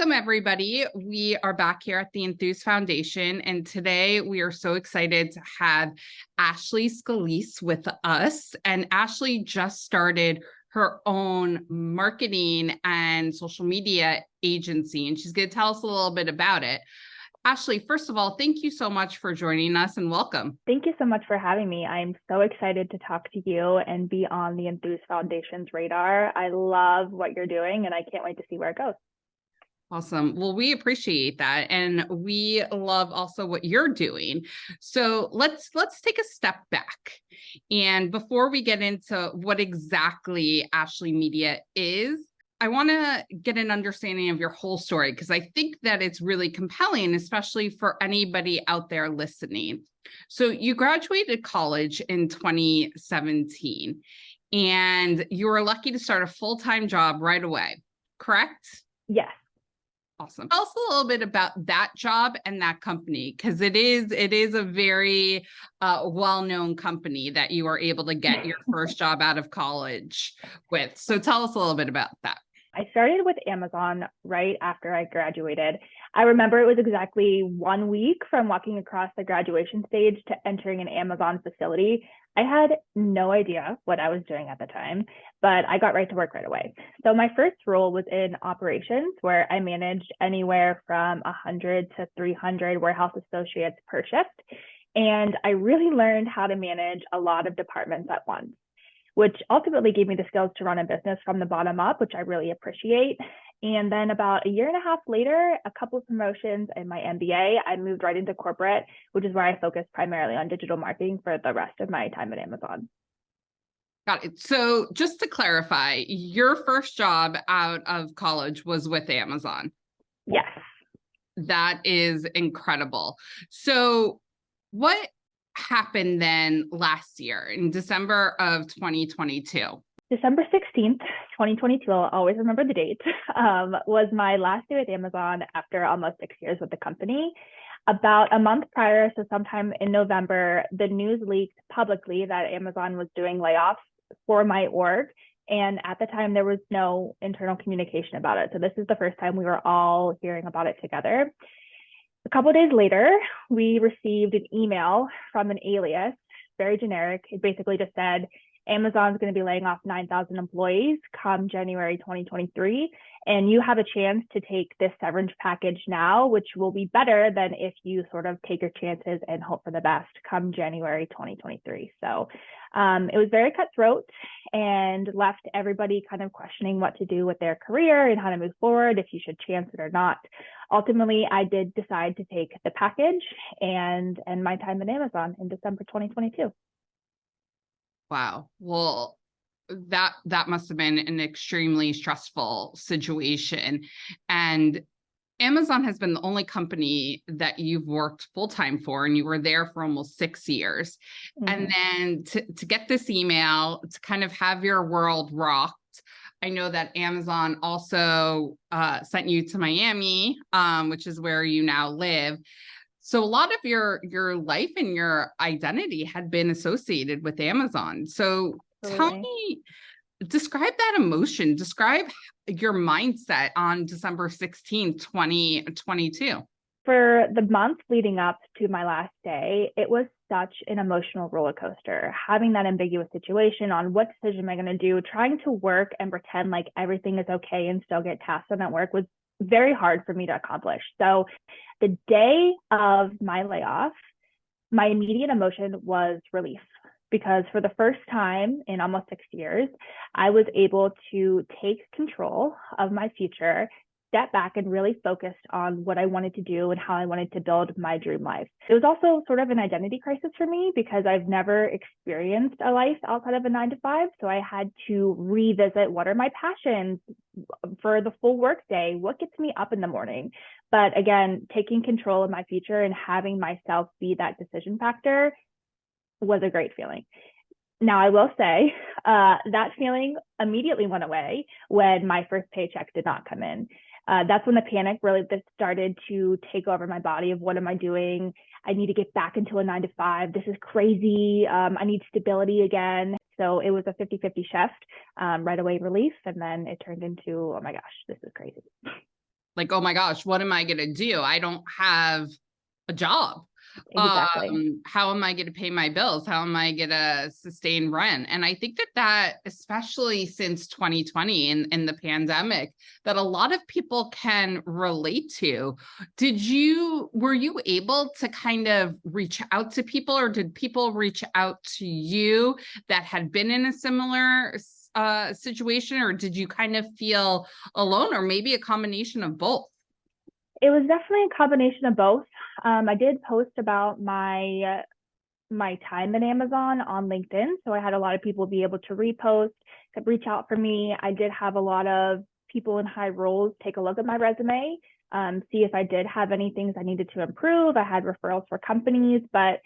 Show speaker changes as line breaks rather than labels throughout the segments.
Welcome, everybody. We are back here at the Enthuse Foundation, and today we are so excited to have Ashley Scalise with us. And Ashley just started her own marketing and social media agency, and she's going to tell us a little bit about it. Ashley, first of all, thank you so much for joining us and welcome.
Thank you so much for having me. I'm so excited to talk to you and be on the Enthuse Foundation's radar. I love what you're doing, and I can't wait to see where it goes.
Awesome. Well, we appreciate that. And we love also what you're doing. So let's take a step back. And before we get into what exactly Ashley Media is, I want to get an understanding of your whole story, because I think that it's really compelling, especially for anybody out there listening. So you graduated college in 2017, and you were lucky to start a full-time job right away, correct?
Yes.
Awesome. Tell us a little bit about that job and that company, because it is a very well-known company that you were able to get your first job out of college with. So tell us a little bit about that.
I started with Amazon right after I graduated. I remember it was exactly 1 week from walking across the graduation stage to entering an Amazon facility. I had no idea what I was doing at the time, but I got right to work right away. So my first role was in operations, where I managed anywhere from 100 to 300 warehouse associates per shift. And I really learned how to manage a lot of departments at once, which ultimately gave me the skills to run a business from the bottom up, which I really appreciate. And then about a year and a half later, a couple of promotions and my MBA, I moved right into corporate, which is where I focused primarily on digital marketing for the rest of my time at Amazon.
Got it. So just to clarify, your first job out of college was with Amazon.
Yes.
That is incredible. So what happened then last year in December of 2022?
December 16th, 2022, I'll always remember the date, was my last day with Amazon after almost 6 years with the company. About a month prior, so sometime in November, the news leaked publicly that Amazon was doing layoffs for my org. And at the time, there was no internal communication about it. So this is the first time we were all hearing about it together. A couple of days later, we received an email from an alias, very generic. It basically just said, Amazon's going to be laying off 9,000 employees come January 2023, and you have a chance to take this severance package now, which will be better than if you sort of take your chances and hope for the best come January 2023. So it was very cutthroat and left everybody kind of questioning what to do with their career and how to move forward, if you should chance it or not. Ultimately, I did decide to take the package and end my time at Amazon in December 2022.
Wow. Well, that must have been an extremely stressful situation. And Amazon has been the only company that you've worked full-time for, and you were there for almost 6 years. Mm-hmm. And then to get this email, to kind of have your world rocked. I know that Amazon also sent you to Miami, which is where you now live. So a lot of your life and your identity had been associated with Amazon. So tell me, describe that emotion, describe your mindset on December 16th, 2022.
For the month leading up to my last day, it was such an emotional roller coaster, having that ambiguous situation on what decision am I going to do, trying to work and pretend like everything is okay and still get tasks on that work was very hard for me to accomplish. So the day of my layoff, my immediate emotion was relief, because for the first time in almost 6 years, I was able to take control of my future, step back and really focused on what I wanted to do and how I wanted to build my dream life. It was also sort of an identity crisis for me, because I've never experienced a life outside of a 9 to 5. So I had to revisit, what are my passions for the full workday? What gets me up in the morning? But again, taking control of my future and having myself be that decision factor was a great feeling. Now, I will say that feeling immediately went away when my first paycheck did not come in. That's when the panic really started to take over my body of, what am I doing? I need to get back into a 9 to 5. This is crazy. I need stability again. So it was a 50-50 shift, right away relief. And then it turned into, oh my gosh, this is crazy.
like, oh my gosh, what am I going to do? I don't have a job.
Exactly.
How am I going to pay my bills? How am I going to sustain rent? And I think that especially since 2020 in the pandemic, that a lot of people can relate to. Were you able to kind of reach out to people, or did people reach out to you that had been in a similar situation, or did you kind of feel alone, or maybe a combination of both?
It was definitely a combination of both. I did post about my time at Amazon on LinkedIn, so I had a lot of people be able to repost, to reach out for me. I did have a lot of people in high roles take a look at my resume, see if I did have any things I needed to improve. I had referrals for companies, but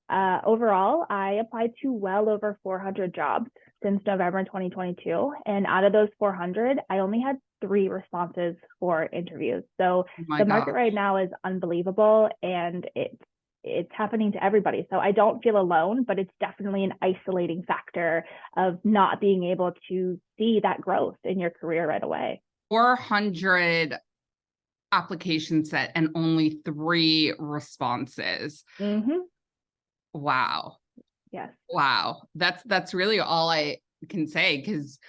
overall, I applied to well over 400 jobs since November 2022. And out of those 400, I only had 3 responses for interviews. So
Oh my
the market
gosh.
right now is unbelievable, and it's happening to everybody. So I don't feel alone, but it's definitely an isolating factor of not being able to see that growth in your career right away.
400 application set and only 3 responses.
Mm-hmm.
Wow.
Yes.
Wow. That's really all I can say, because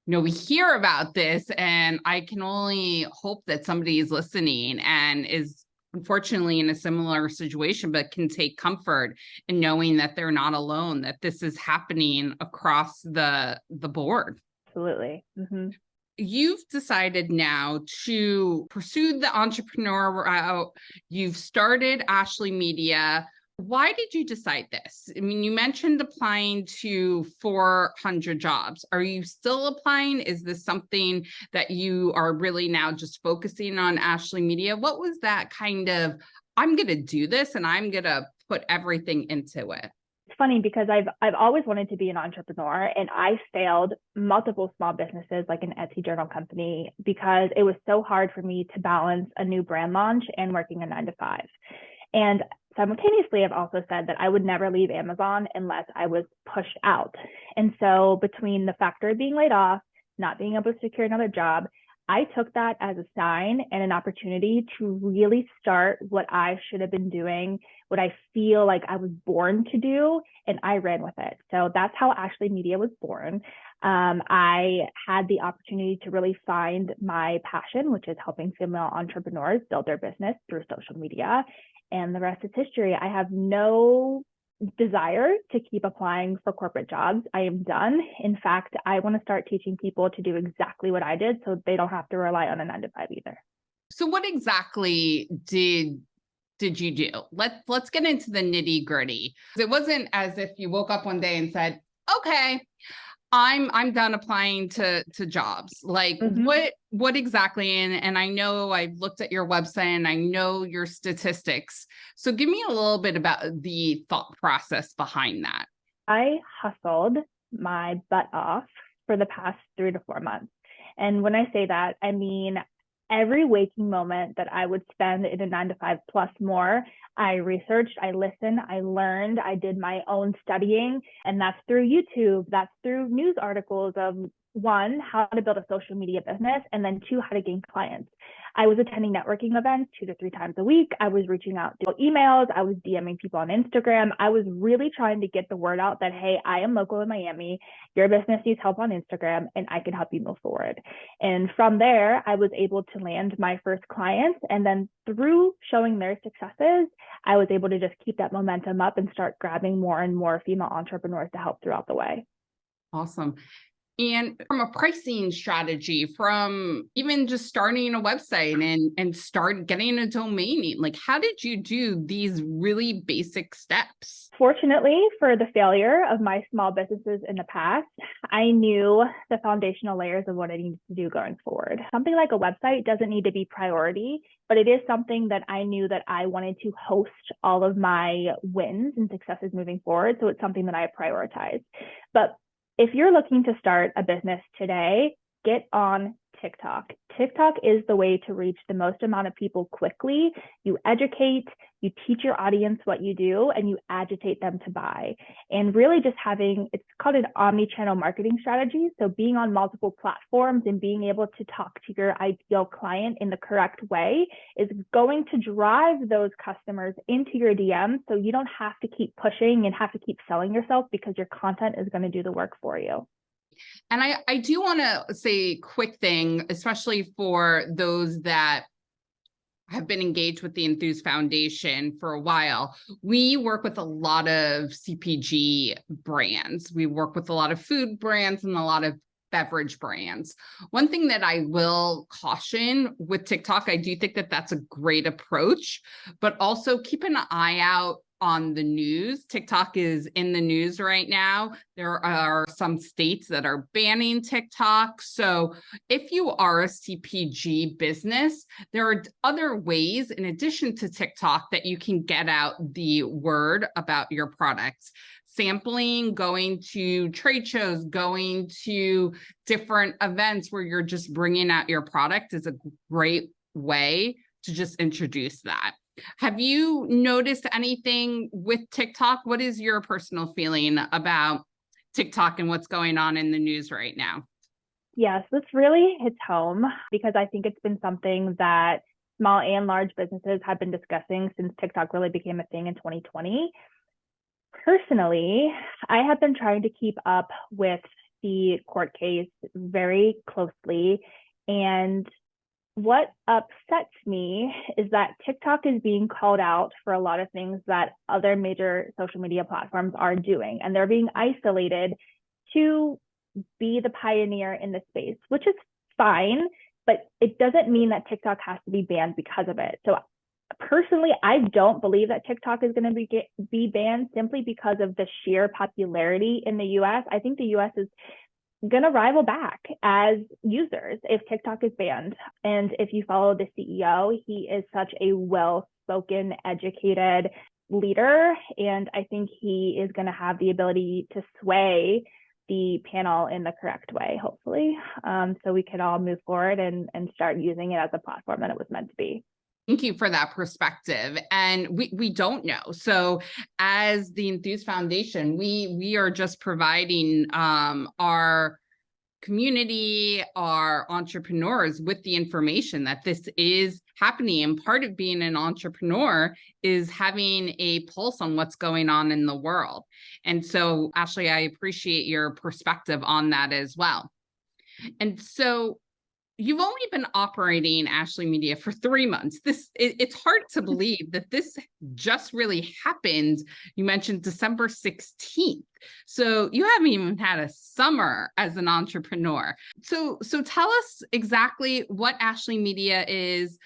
we hear about this, and I can only hope that somebody is listening and is unfortunately in a similar situation, but can take comfort in knowing that they're not alone, that this is happening across the board.
Absolutely. Mm-hmm.
You've decided now to pursue the entrepreneur route. You've started Ashley Media. Why did you decide this? I mean, you mentioned applying to 400 jobs. Are you still applying? Is this something that you are really now just focusing on Ashley Media? What was that kind of, I'm going to do this and I'm going to put everything into it?
It's funny because I've always wanted to be an entrepreneur, and I failed multiple small businesses like an Etsy journal company because it was so hard for me to balance a new brand launch and working a 9 to 5. And simultaneously, I've also said that I would never leave Amazon unless I was pushed out. And so between the factor of being laid off, not being able to secure another job, I took that as a sign and an opportunity to really start what I should have been doing, what I feel like I was born to do, and I ran with it. So that's how Ashley Media was born. I had the opportunity to really find my passion, which is helping female entrepreneurs build their business through social media. And the rest is history. I have no desire to keep applying for corporate jobs. I am done. In fact, I want to start teaching people to do exactly what I did so they don't have to rely on a 9 to 5 either.
So what exactly did you do? Let's get into the nitty-gritty. It wasn't as if you woke up one day and said, okay, I'm done applying to jobs. Like
Mm-hmm.
what exactly? And I know I've looked at your website and I know your statistics. So give me a little bit about the thought process behind that.
I hustled my butt off for the past 3 to 4 months. And when I say that, I mean every waking moment that I would spend in a 9 to 5 plus more, I researched, I listened, I learned, I did my own studying. And that's through YouTube, that's through news articles of 1, how to build a social media business, and then 2, how to gain clients. I was attending networking events 2 to 3 times a week. I was reaching out to emails. I was DMing people on Instagram. I was really trying to get the word out that, hey, I am local in Miami. Your business needs help on Instagram, and I can help you move forward. And from there, I was able to land my first clients. And then through showing their successes, I was able to just keep that momentum up and start grabbing more and more female entrepreneurs to help throughout the way.
Awesome. And from a pricing strategy, from even just starting a website and start getting a domain name, like how did you do these really basic steps?
Fortunately for the failure of my small businesses in the past, I knew the foundational layers of what I needed to do going forward. Something like a website doesn't need to be priority, but it is something that I knew that I wanted to host all of my wins and successes moving forward. So it's something that I prioritize. But if you're looking to start a business today, get on TickTock. TickTock is the way to reach the most amount of people quickly. You educate, you teach your audience what you do, and you agitate them to buy. And really just having, it's called an omni-channel marketing strategy. So being on multiple platforms and being able to talk to your ideal client in the correct way is going to drive those customers into your DM. So you don't have to keep pushing and have to keep selling yourself because your content is going to do the work for you.
And I do want to say a quick thing, especially for those that have been engaged with the Enthuse Foundation for a while. We work with a lot of CPG brands. We work with a lot of food brands and a lot of beverage brands. One thing that I will caution with TickTock, I do think that that's a great approach, but also keep an eye out on the news. TickTock is in the news right now. There are some states that are banning TickTock. So if you are a CPG business, there are other ways in addition to TickTock that you can get out the word about your products. Sampling, going to trade shows, going to different events where you're just bringing out your product is a great way to just introduce that. Have you noticed anything with TickTock? What is your personal feeling about TickTock and what's going on in the news right now?
Yes, this really hits home because I think it's been something that small and large businesses have been discussing since TickTock really became a thing in 2020. Personally, I have been trying to keep up with the court case very closely, and what upsets me is that TickTock is being called out for a lot of things that other major social media platforms are doing, and they're being isolated to be the pioneer in the space, which is fine, but it doesn't mean that TickTock has to be banned because of it. So personally, I don't believe that TickTock is going to be banned simply because of the sheer popularity in the US. I think the US is going to rival back as users if TickTock is banned. And if you follow the CEO, he is such a well-spoken, educated leader. And I think he is going to have the ability to sway the panel in the correct way, hopefully. So we can all move forward and start using it as a platform that it was meant to be.
Thank you for that perspective. And we don't know. So as the Enthuse Foundation, we are just providing our community, our entrepreneurs with the information that this is happening. And part of being an entrepreneur is having a pulse on what's going on in the world. And so, Ashley, I appreciate your perspective on that as well. And so you've only been operating Ashley Media for 3 months. It's hard to believe that this just really happened. You mentioned December 16th. So you haven't even had a summer as an entrepreneur. So tell us exactly what Ashley Media is,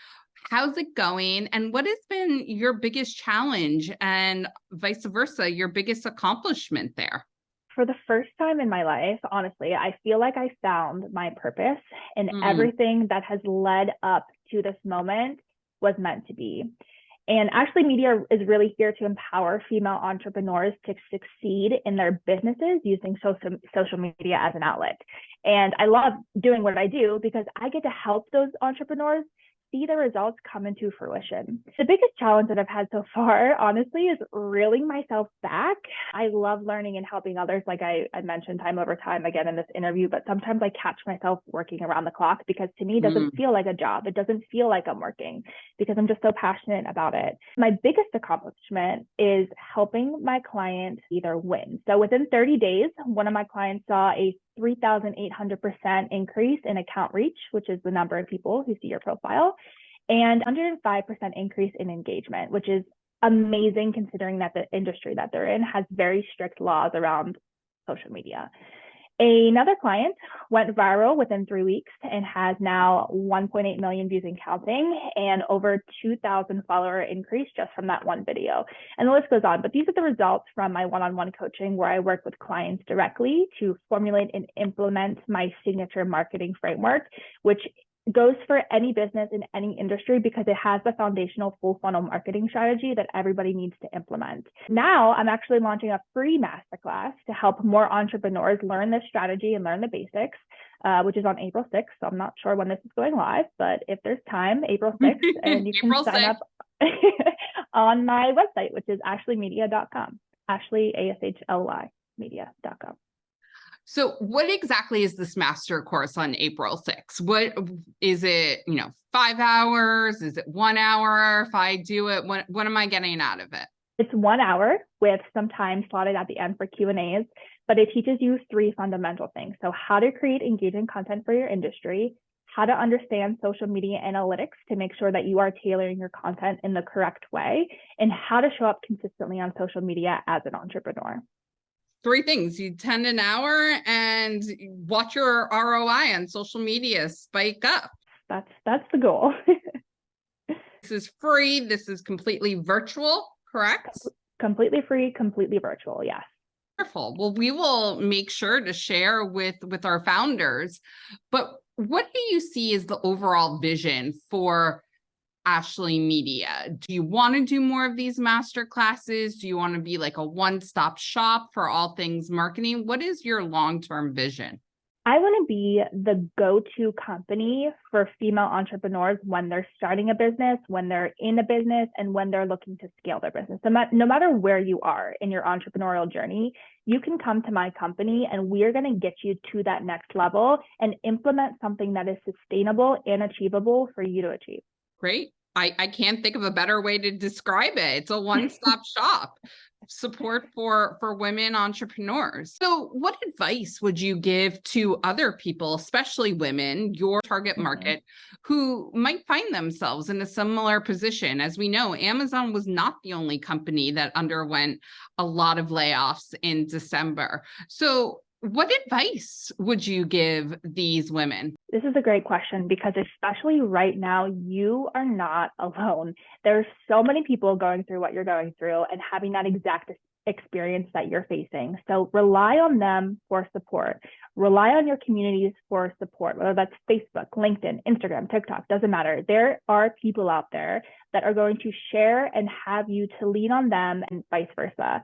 how's it going, and what has been your biggest challenge, and vice versa, your biggest accomplishment there?
For the first time in my life, honestly, I feel like I found my purpose, and everything that has led up to this moment was meant to be. And Ashley Media is really here to empower female entrepreneurs to succeed in their businesses using social media as an outlet. And I love doing what I do because I get to help those entrepreneurs see the results come into fruition. The biggest challenge that I've had so far, honestly, is reeling myself back. I love learning and helping others, like I mentioned time over time again in this interview, but sometimes I catch myself working around the clock because to me, it doesn't feel like a job. It doesn't feel like I'm working because I'm just so passionate about it. My biggest accomplishment is helping my clients either win. So within 30 days, one of my clients saw a 3,800% increase in account reach, which is the number of people who see your profile, and 105% increase in engagement, which is amazing considering that the industry that they're in has very strict laws around social media. Another client went viral within 3 weeks and has now 1.8 million views and counting, and over 2,000 follower increase just from that one video. And the list goes on, but these are the results from my one-on-one coaching where I work with clients directly to formulate and implement my signature marketing framework, which goes for any business in any industry because it has the foundational full funnel marketing strategy that everybody needs to implement. Now I'm actually launching a free masterclass to help more entrepreneurs learn this strategy and learn the basics. which is on April 6th. So I'm not sure when this is going live, but if there's time, April 6th, and you can
April
sign
6th.
up on my website, which is ashleymedia.com. Ashley, ASHLY, media.com.
So what exactly is this master course on April 6th? What is it, 5 hours? Is it 1 hour? If I do it, what am I getting out of it?
It's 1 hour with some time slotted at the end for Q&As, but it teaches you 3 fundamental things. So how to create engaging content for your industry, how to understand social media analytics to make sure that you are tailoring your content in the correct way, and how to show up consistently on social media as an entrepreneur.
3 things. You attend an hour and watch your ROI on social media spike up.
That's the goal.
This is free. This is completely virtual, correct?
Completely free, completely virtual. Yes.
Wonderful. Well, we will make sure to share with our founders. But what do you see as the overall vision for Ashley Media? Do you want to do more of these master classes? Do you want to be like a one-stop shop for all things marketing? What is your long-term vision?
I want to be the go-to company for female entrepreneurs when they're starting a business, when they're in a business, and when they're looking to scale their business. So no matter where you are in your entrepreneurial journey, you can come to my company and we're going to get you to that next level and implement something that is sustainable and achievable for you to achieve.
Great. I can't think of a better way to describe it. It's a one-stop shop. Support for women entrepreneurs. So what advice would you give to other people, especially women, your target market, who might find themselves in a similar position? As we know, Amazon was not the only company that underwent a lot of layoffs in December. So what advice would you give these women?
This is a great question because especially right now, you are not alone. There's so many people going through what you're going through and having that exact experience that you're facing. So rely on them for support. Rely on your communities for support, whether that's Facebook, LinkedIn, Instagram, TickTock, doesn't matter. There are people out there that are going to share and have you to lean on them and vice versa.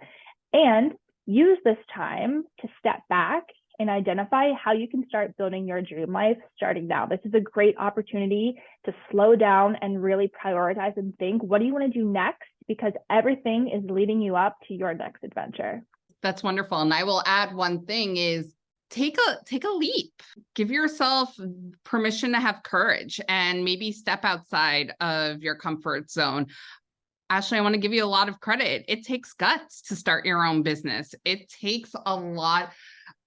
And use this time to step back and identify how you can start building your dream life starting now. This is a great opportunity to slow down and really prioritize and think, what do you want to do next? Because everything is leading you up to your next adventure.
That's wonderful. And I will add one thing is take a leap. Give yourself permission to have courage and maybe step outside of your comfort zone. Ashley, I want to give you a lot of credit. It takes guts to start your own business. It takes a lot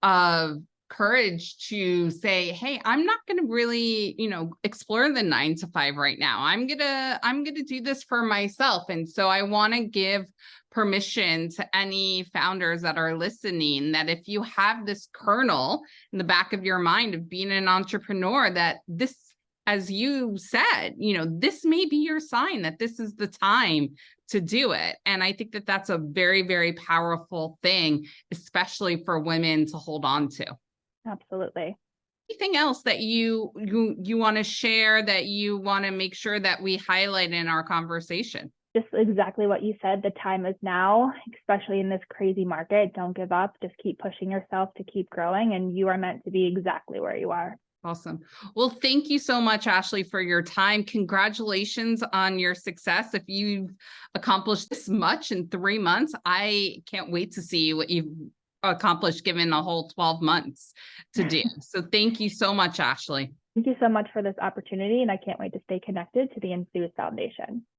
of courage to say, hey, I'm not going to really, explore the 9 to 5 right now. I'm going to do this for myself. And so I want to give permission to any founders that are listening that if you have this kernel in the back of your mind of being an entrepreneur, that this, as you said, this may be your sign that this is the time to do it. And I think that that's a very, very powerful thing, especially for women to hold on to.
Absolutely.
Anything else that you want to share that you want to make sure that we highlight in our conversation?
Just exactly what you said. The time is now, especially in this crazy market. Don't give up. Just keep pushing yourself to keep growing. And you are meant to be exactly where you are.
Awesome. Well, thank you so much, Ashley, for your time. Congratulations on your success. If you've accomplished this much in 3 months, I can't wait to see what you've accomplished given a whole 12 months to do. So thank you so much, Ashley.
Thank you so much for this opportunity, and I can't wait to stay connected to the Enthuse Foundation.